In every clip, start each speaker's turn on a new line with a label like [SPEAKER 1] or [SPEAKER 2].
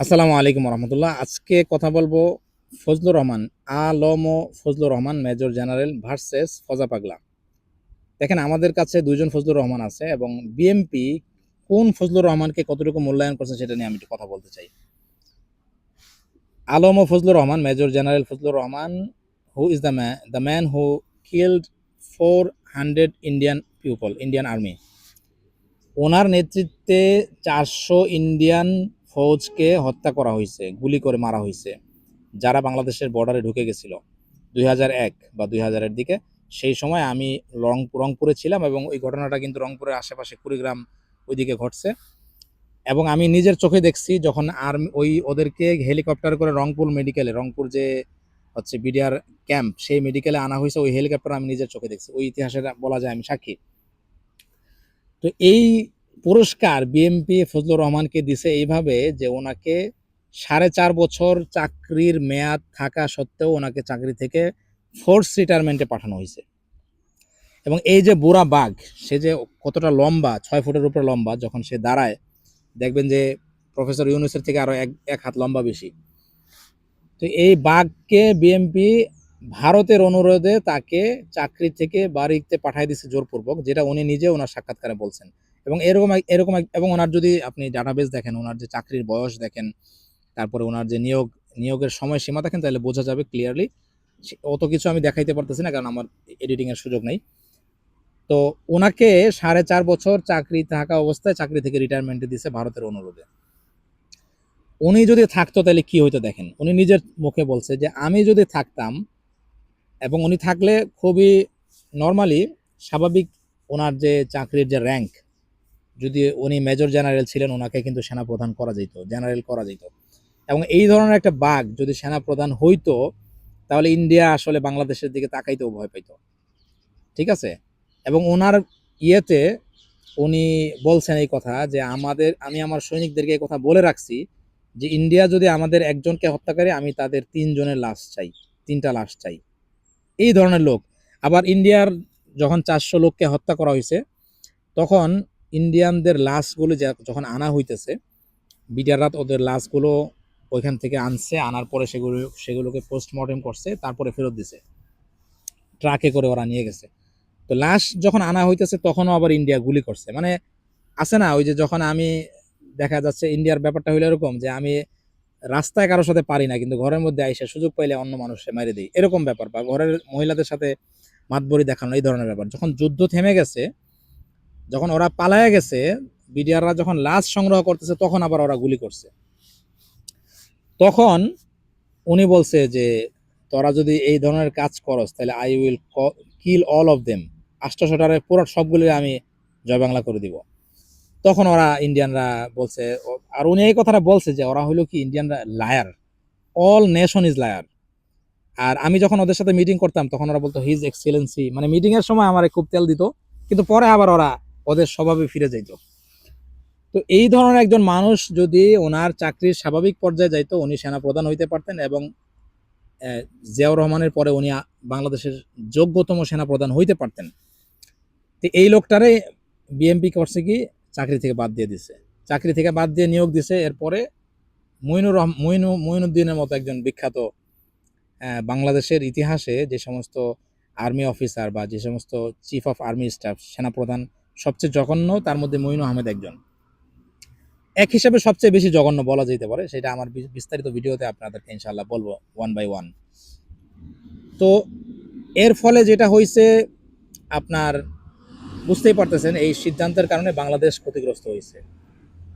[SPEAKER 1] আসসালামু আলাইকুম রহমতুল্লাহ। আজকে কথা বলবো ফজলুর রহমান, আলম ও Fazlur Rahman major general versus Foja পাগলা। দেখেন, আমাদের কাছে দুইজন ফজলুর রহমান আছে এবং বিএমপি কোন ফজলুর রহমানকে কতটুকু মূল্যায়ন করছে সেটা নিয়ে আমি একটু কথা বলতে চাই। আলম ও Fazlur Rahman, major general Fazlur Rahman, who is the man who killed 400 Indian people, Indian army. ওনার নেতৃত্বে 400 ইন্ডিয়ান ফৌজকে হত্যা করা হয়েছে, গুলি করে মারা হয়েছে, যারা বাংলাদেশের বর্ডারে ঢুকে গেছিল 2001 বা 2000-এর দিকে। সেই সময় আমি রংপুরে ছিলাম এবং ওই ঘটনাটা কিন্তু রংপুরের আশেপাশে কুড়িগ্রাম ওইদিকে ঘটছে। এবং আমি নিজের চোখে দেখছি যখন ওই ওদেরকে হেলিকপ্টার করে রংপুর যে হচ্ছে বিডিআর ক্যাম্প, সেই মেডিকেলে আনা হয়েছে ওই হেলিকপ্টার। আমি নিজের চোখে দেখছি, ওই ইতিহাসের বলা যায় আমি সাক্ষী। তো এই পুরস্কার বিএমপি ফজলুর রহমানকে দিছে এইভাবে যে ওনাকে 4.5 বছর চাকরির মেয়াদ থাকা সত্ত্বেও ওনাকে চাকরি থেকে ফোর্স রিটায়ারমেন্টে পাঠানো হয়েছে। এবং এই যে বুড়া বাঘ, সে যে কতটা লম্বা, 6 ফুটের উপরে লম্বা, যখন সে দাঁড়ায় দেখবেন যে প্রফেসর ইউনুসের থেকে আরো এক হাত লম্বা বেশি। তো এই বাঘকে বিএমপি ভারতের অনুরোধে তাকে চাকরি থেকে বাড়িতে পাঠিয়ে দিচ্ছে জোরপূর্বক, যেটা উনি নিজে ওনার সাক্ষাৎকারে বলছেন। এবং এরকম এরকম এবং ওনার যদি আপনি ডাটাবেস দেখেন, ওনার যে চাকরির বয়স দেখেন, তারপরে ওনার যে নিয়োগের সময়সীমা দেখেন, তাহলে বোঝা যাবে ক্লিয়ারলি। অত কিছু আমি দেখাইতে পারতেছি না, কারণ আমার এডিটিং এর সুযোগ নেই। তো ওনাকে 4.5 বছর চাকরি থাকা অবস্থায় চাকরি থেকে রিটায়ারমেন্টে দিছে ভারতের অনুরোধে। উনি যদি থাকতো তাহলে কি হইতো দেখেন, উনি নিজের মুখে বলছে যে আমি যদি থাকতাম, এবং উনি থাকলে খুবই নর্মালি স্বাভাবিক, ওনার যে চাকরির যে র্যাঙ্ক, যদি উনি মেজর জেনারেল ছিলেন ওনাকে কিন্তু সেনাপ্রধান করা যেত, জেনারেল করা যেত। এবং এই ধরনের একটা বাঘ যদি সেনাপ্রধান হইতো, তাহলে ইন্ডিয়া আসলে বাংলাদেশের দিকে তাকাইতেও ভয় পাইতো। ঠিক আছে? এবং ওনার ইয়েতে উনি বলছেন এই কথা যে আমি আমার সৈনিকদেরকে এই কথা বলে রাখছি যে ইন্ডিয়া যদি আমাদের একজনকে হত্যা করে, আমি তাদের 3 জনের লাশ চাই, 3টা লাশ চাই। এই ধরনের লোক। আবার ইন্ডিয়ার যখন 400 লোককে হত্যা করা হয়েছে, তখন ইন্ডিয়ানদের লাশগুলো যখন আনা হইতেছে, বিডিআররা ওদের লাশগুলো ওইখান থেকে আনছে, আনার পরে সেগুলোকে পোস্টমর্টেম করছে, তারপরে ফেরত দিছে, ট্রাকে করে ওরা নিয়ে গেছে। তো লাশ যখন আনা হইতেছে তখনও আবার ইন্ডিয়া গুলি করছে। মানে আছে না, ওই যে যখন আমি, দেখা যাচ্ছে ইন্ডিয়ার ব্যাপারটা হইলো এরকম যে আমি রাস্তায় কারোর সাথে পারি না, কিন্তু ঘরের মধ্যে আইসা সুযোগ পাইলে অন্য মানুষে মেরে দিই, এরকম ব্যাপার। বা ঘরের মহিলাদের সাথে মাতবরি দেখানো, এই ধরনের ব্যাপার। যখন যুদ্ধ থেমে গেছে, যখন ওরা পালায়া গেছে, বিডিআররা যখন লাশ সংগ্রহ করতেছে, তখন আবার ওরা গুলি করছে। তখন উনি বলছে যে তোরা যদি এই ধরনের কাজ করস, তাহলে I will kill all of them, 800টারে পুরো সবগুলি আমি জয় বাংলা করে দিব। তখন ওরা ইন্ডিয়ানরা বলছে, আর উনি এই কথাটা বলছে যে ওরা হইলো কি, ইন্ডিয়ানরা liar, all nation is liar. আর আমি যখন ওদের সাথে মিটিং করতাম তখন ওরা বলতো হিজ এক্সেলেন্সি, মানে মিটিং এর সময় আমার খুব তেল দিত, কিন্তু পরে আবার ওরা ওদের স্বভাবে ফিরে যাইতো। তো এই ধরনের একজন মানুষ যদি ওনার চাকরির স্বাভাবিক পর্যায়ে যাইতো, উনি সেনা প্রধান হইতে পারতেন এবং জিয়াউর রহমানের পরে উনি বাংলাদেশের যোগ্যতম সেনা প্রধান হইতে পারতেন। তো এই লোকটারে বিএমপি করছে কি, চাকরি থেকে বাদ দিয়ে দিছে, চাকরি থেকে বাদ দিয়ে নিয়োগ দিছে। এরপরে মঈনুদ্দিনের মতো একজন বিখ্যাত, বাংলাদেশের ইতিহাসে যে সমস্ত আর্মি অফিসার বা যে সমস্ত চিফ অফ আর্মি স্টাফ, সেনাপ্রধান সবচেয়ে জঘন্য, তার মধ্যে মঈনু আহমেদ একজন। এক হিসাবে সবচেয়ে বেশি জঘন্য বলা যেতে পারে, সেটা আমার বিস্তারিত ভিডিওতে আপনাদেরকে ইনশাআল্লাহ বলবো ওয়ান বাই ওয়ান। তো এর ফলে যেটা হয়েছে, আপনার বুঝতেই পারতেছেন, এই সিদ্ধান্তের কারণে বাংলাদেশ ক্ষতিগ্রস্ত হয়েছে।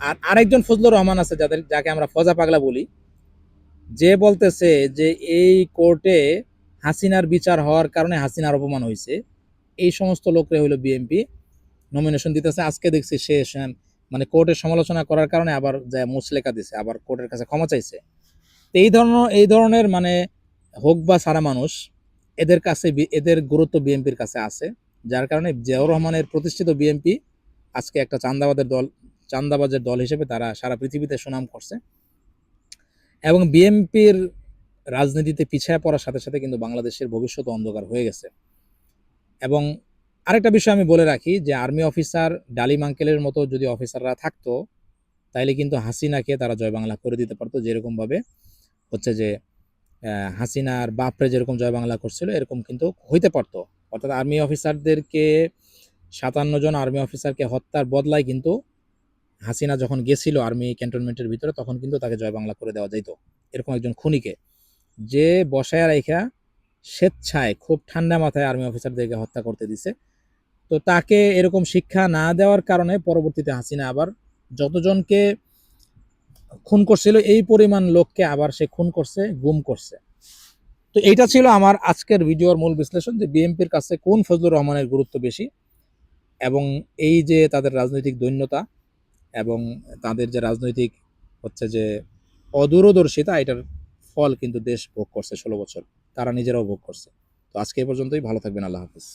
[SPEAKER 1] আর আরেকজন ফজলুর রহমান আছে, যাকে আমরা ফজা পাগলা বলি, যে বলতেছে যে এই কোর্টে হাসিনার বিচার হওয়ার কারণে হাসিনার অপমান হয়েছে। এই সমস্ত লোকরে হইলো বিএনপি নমিনেশন দিতেছে। আজকে দেখছি সে মানে কোর্টের সমালোচনা করার কারণে আবার যায় মুচলেকা দিছে, আবার কোর্টের কাছে ক্ষমা চাইছে। তো এই ধরনের মানে হোক বা সারা মানুষ, এদের কাছে এদের গুরুত্ব বিএনপির কাছে আছে, যার কারণে জিয়াউর রহমানের প্রতিষ্ঠিত বিএনপি আজকে একটা চান্দাবাজের দল হিসেবে তারা সারা পৃথিবীতে সুনাম করছে। এবং বিএনপির রাজনীতিতে পিছায় পড়ার সাথে সাথে কিন্তু বাংলাদেশের ভবিষ্যৎ অন্ধকার হয়ে গেছে। এবং আরেকটা বিষয় আমি বলে রাখি যে আর্মি অফিসার ডালিম আঙ্কেলের মতো যদি অফিসাররা থাকতো, তাইলে কিন্তু হাসিনাকে তারা জয় বাংলা করে দিতে পারতো, যেরকমভাবে হচ্ছে যে হাসিনার বাপরে যেরকম জয় বাংলা করছিল এরকম কিন্তু হইতে পারতো। অর্থাৎ আর্মি অফিসারদেরকে 57 জন আর্মি অফিসারকে হত্যার বদলায় কিন্তু হাসিনা যখন গেছিল আর্মি ক্যান্টনমেন্টের ভিতরে তখন কিন্তু তাকে জয় বাংলা করে দেওয়া যেত। এরকম একজন খুনিকে যে বসায় রাইখা স্বেচ্ছায় খুব ঠান্ডা মাথায় আর্মি অফিসারদেরকে হত্যা করতে দিছে, তো তাকে এরকম শিক্ষা না দেওয়ার কারণে পরবর্তীতে হাসিনা আবার যতজনকে খুন করছিল এই পরিমাণ লোককে আবার সে খুন করছে, গুম করছে। তো এইটা ছিল আমার আজকের ভিডিওর মূল বিশ্লেষণ, যে বিএনপির কাছে কোন ফজলুর রহমানের গুরুত্ব বেশি, এবং এই যে তাদের রাজনৈতিক দৈন্যতা এবং তাদের যে রাজনৈতিক হচ্ছে যে অদূরদর্শিতা, এটার ফল কিন্তু দেশ ভোগ করছে 16 বছর, তারা নিজেরাও ভোগ করছে। তো আজকে এই পর্যন্তই, ভালো থাকবেন, আল্লাহ হাফিজ।